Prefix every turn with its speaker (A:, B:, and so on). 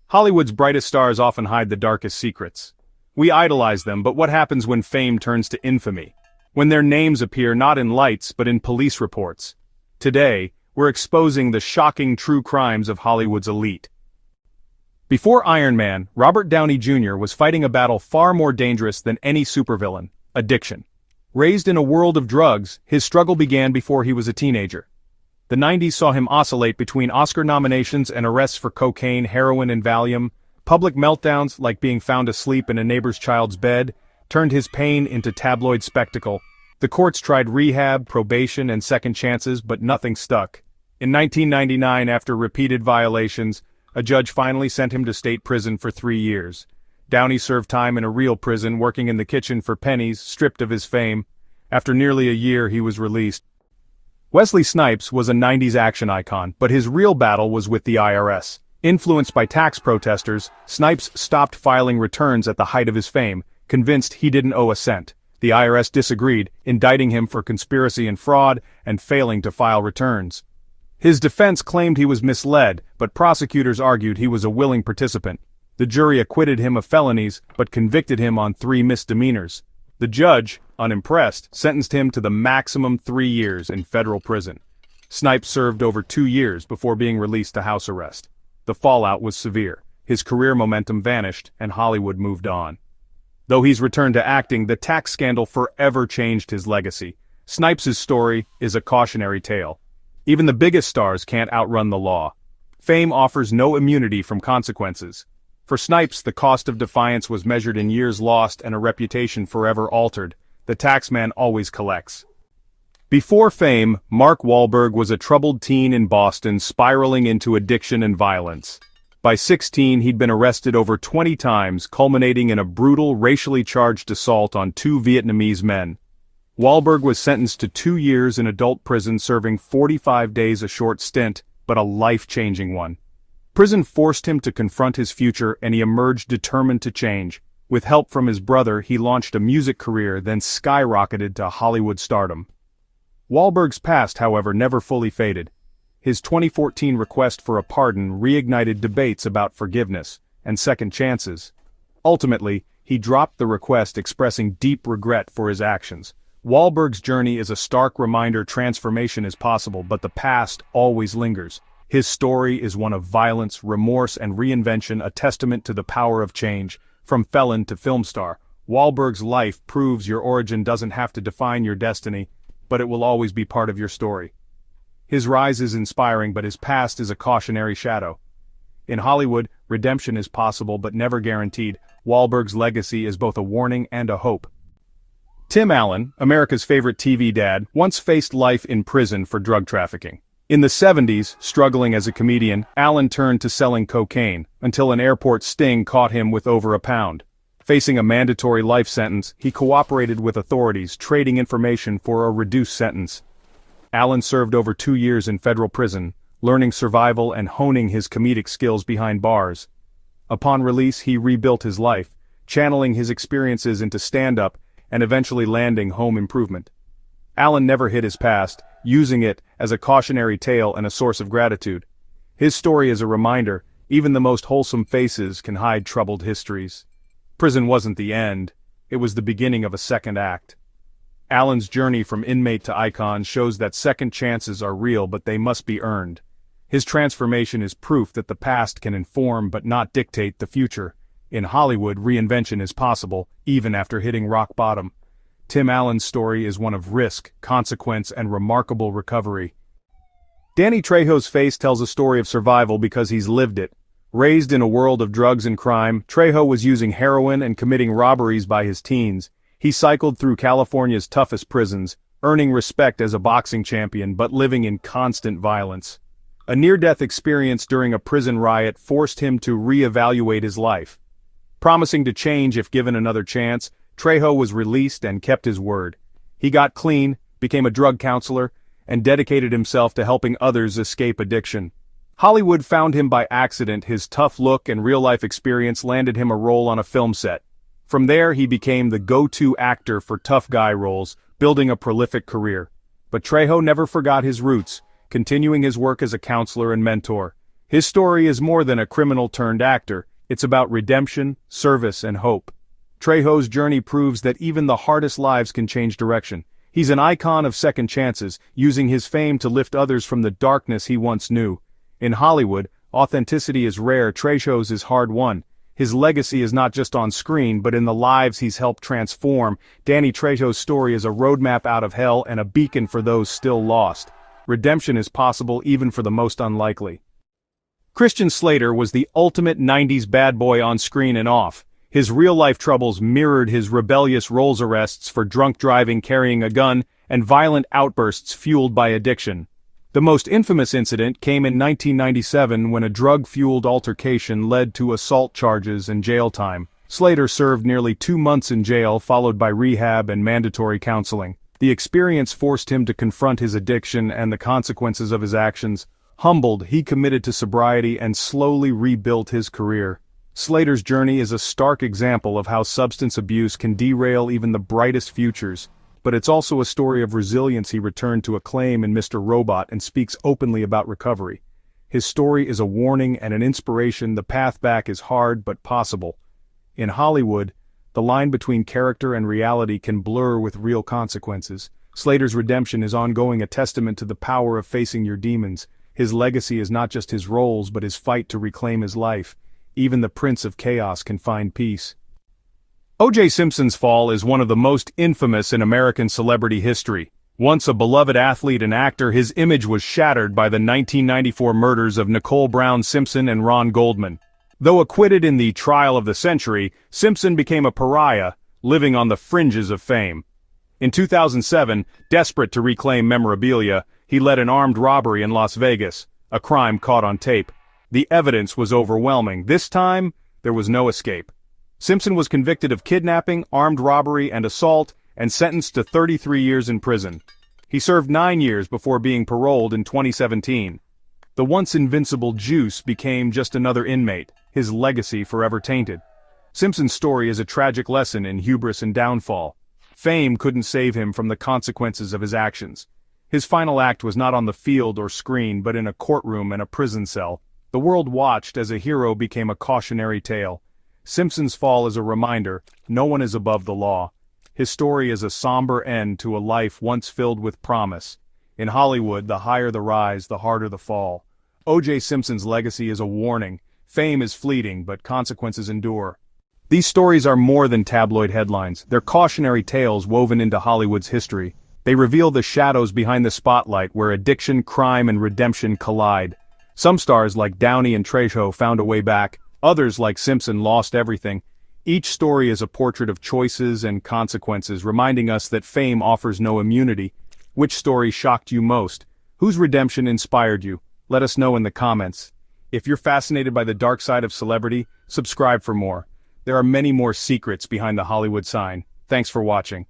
A: Hollywood's brightest stars often hide the darkest secrets. We idolize them, but what happens when fame turns to infamy? When their names appear not in lights but in police reports? Today, we're exposing the shocking true crimes of Hollywood's elite. Before Iron Man, Robert Downey Jr. was fighting a battle far more dangerous than any supervillain: addiction. Raised in a world of drugs, his struggle began before he was a teenager. The 90s saw him oscillate between Oscar nominations and arrests for cocaine, heroin, and Valium. Public meltdowns, like being found asleep in a neighbor's child's bed, turned his pain into tabloid spectacle. The courts tried rehab, probation, and second chances, but nothing stuck. In 1999, after repeated violations, a judge finally sent him to state prison for 3 years. Downey served time in a real prison, working in the kitchen for pennies, stripped of his fame. After nearly a year, he was released. Wesley Snipes was a 90s action icon, but his real battle was with the IRS. Influenced by tax protesters, Snipes stopped filing returns at the height of his fame, convinced he didn't owe a cent. The IRS disagreed, indicting him for conspiracy and fraud and failing to file returns. His defense claimed he was misled, but prosecutors argued he was a willing participant. The jury acquitted him of felonies, but convicted him on 3 misdemeanors. The judge, unimpressed, sentenced him to the maximum 3 years in federal prison. Snipes served over 2 years before being released to house arrest. The fallout was severe. His career momentum vanished, and Hollywood moved on. Though he's returned to acting, the tax scandal forever changed his legacy. Snipes' story is a cautionary tale. Even the biggest stars can't outrun the law. Fame offers no immunity from consequences. For Snipes, the cost of defiance was measured in years lost and a reputation forever altered. The taxman always collects. Before fame, Mark Wahlberg was a troubled teen in Boston, spiraling into addiction and violence. By 16, he'd been arrested over 20 times, culminating in a brutal, racially charged assault on 2 Vietnamese men. Wahlberg was sentenced to 2 years in adult prison, serving 45 days, a short stint, but a life-changing one. Prison forced him to confront his future, and he emerged determined to change. With help from his brother, he launched a music career, then skyrocketed to Hollywood stardom. Wahlberg's past, however, never fully faded. His 2014 request for a pardon reignited debates about forgiveness and second chances. Ultimately, he dropped the request, expressing deep regret for his actions. Wahlberg's journey is a stark reminder transformation is possible, but the past always lingers. His story is one of violence, remorse, and reinvention, a testament to the power of change. From felon to film star, Wahlberg's life proves your origin doesn't have to define your destiny, but it will always be part of your story. His rise is inspiring, but his past is a cautionary shadow. In Hollywood, redemption is possible but never guaranteed. Wahlberg's legacy is both a warning and a hope. Tim Allen, America's favorite TV dad, once faced life in prison for drug trafficking. In the 70s, struggling as a comedian, Allen turned to selling cocaine, until an airport sting caught him with over a pound. Facing a mandatory life sentence, he cooperated with authorities, trading information for a reduced sentence. Allen served over 2 years in federal prison, learning survival and honing his comedic skills behind bars. Upon release, he rebuilt his life, channeling his experiences into stand-up and eventually landing home improvement. Allen never hid his past, using it as a cautionary tale and a source of gratitude. His story is a reminder, even the most wholesome faces can hide troubled histories. Prison wasn't the end, it was the beginning of a second act. Allen's journey from inmate to icon shows that second chances are real, but they must be earned. His transformation is proof that the past can inform but not dictate the future. In Hollywood, reinvention is possible, even after hitting rock bottom. Tim Allen's story is one of risk, consequence, and remarkable recovery. Danny Trejo's face tells a story of survival because he's lived it. Raised in a world of drugs and crime, Trejo was using heroin and committing robberies by his teens. He cycled through California's toughest prisons, earning respect as a boxing champion but living in constant violence. A near-death experience during a prison riot forced him to reevaluate his life. Promising to change if given another chance, Trejo was released and kept his word. He got clean, became a drug counselor, and dedicated himself to helping others escape addiction. Hollywood found him by accident. His tough look and real-life experience landed him a role on a film set. From there, he became the go-to actor for tough guy roles, building a prolific career. But Trejo never forgot his roots, continuing his work as a counselor and mentor. His story is more than a criminal-turned-actor, it's about redemption, service, and hope. Trejo's journey proves that even the hardest lives can change direction. He's an icon of second chances, using his fame to lift others from the darkness he once knew. In Hollywood, authenticity is rare, Trejo's is hard-won. His legacy is not just on screen but in the lives he's helped transform. Danny Trejo's story is a roadmap out of hell and a beacon for those still lost. Redemption is possible even for the most unlikely. Christian Slater was the ultimate 90s bad boy on screen and off. His real-life troubles mirrored his rebellious Rolls arrests for drunk driving, carrying a gun, and violent outbursts fueled by addiction. The most infamous incident came in 1997 when a drug-fueled altercation led to assault charges and jail time. Slater served nearly 2 months in jail, followed by rehab and mandatory counseling. The experience forced him to confront his addiction and the consequences of his actions. Humbled, he committed to sobriety and slowly rebuilt his career. Slater's journey is a stark example of how substance abuse can derail even the brightest futures. But it's also a story of resilience. He returned to acclaim in Mr. Robot and speaks openly about recovery. His story is a warning and an inspiration. The path back is hard but possible. In Hollywood, the line between character and reality can blur with real consequences. Slater's redemption is ongoing, a testament to the power of facing your demons. His legacy is not just his roles but his fight to reclaim his life. Even the Prince of Chaos can find peace. O.J. Simpson's fall is one of the most infamous in American celebrity history. Once a beloved athlete and actor, his image was shattered by the 1994 murders of Nicole Brown Simpson and Ron Goldman. Though acquitted in the trial of the century, Simpson became a pariah, living on the fringes of fame. In 2007, desperate to reclaim memorabilia, he led an armed robbery in Las Vegas, a crime caught on tape. The evidence was overwhelming. This time, there was no escape. Simpson was convicted of kidnapping, armed robbery, and assault, and sentenced to 33 years in prison. He served 9 years before being paroled in 2017. The once invincible Juice became just another inmate, his legacy forever tainted. Simpson's story is a tragic lesson in hubris and downfall. Fame couldn't save him from the consequences of his actions. His final act was not on the field or screen but in a courtroom and a prison cell. The world watched as a hero became a cautionary tale. Simpson's fall is a reminder, no one is above the law. His story is a somber end to a life once filled with promise. In Hollywood, the higher the rise, the harder the fall. O.J. Simpson's legacy is a warning. Fame is fleeting, but consequences endure. These stories are more than tabloid headlines. They're cautionary tales woven into Hollywood's history. They reveal the shadows behind the spotlight where addiction, crime, and redemption collide. Some stars like Downey and Trejo found a way back. Others, like Simpson, lost everything. Each story is a portrait of choices and consequences, reminding us that fame offers no immunity. Which story shocked you most? Whose redemption inspired you? Let us know in the comments. If you're fascinated by the dark side of celebrity, subscribe for more. There are many more secrets behind the Hollywood sign. Thanks for watching.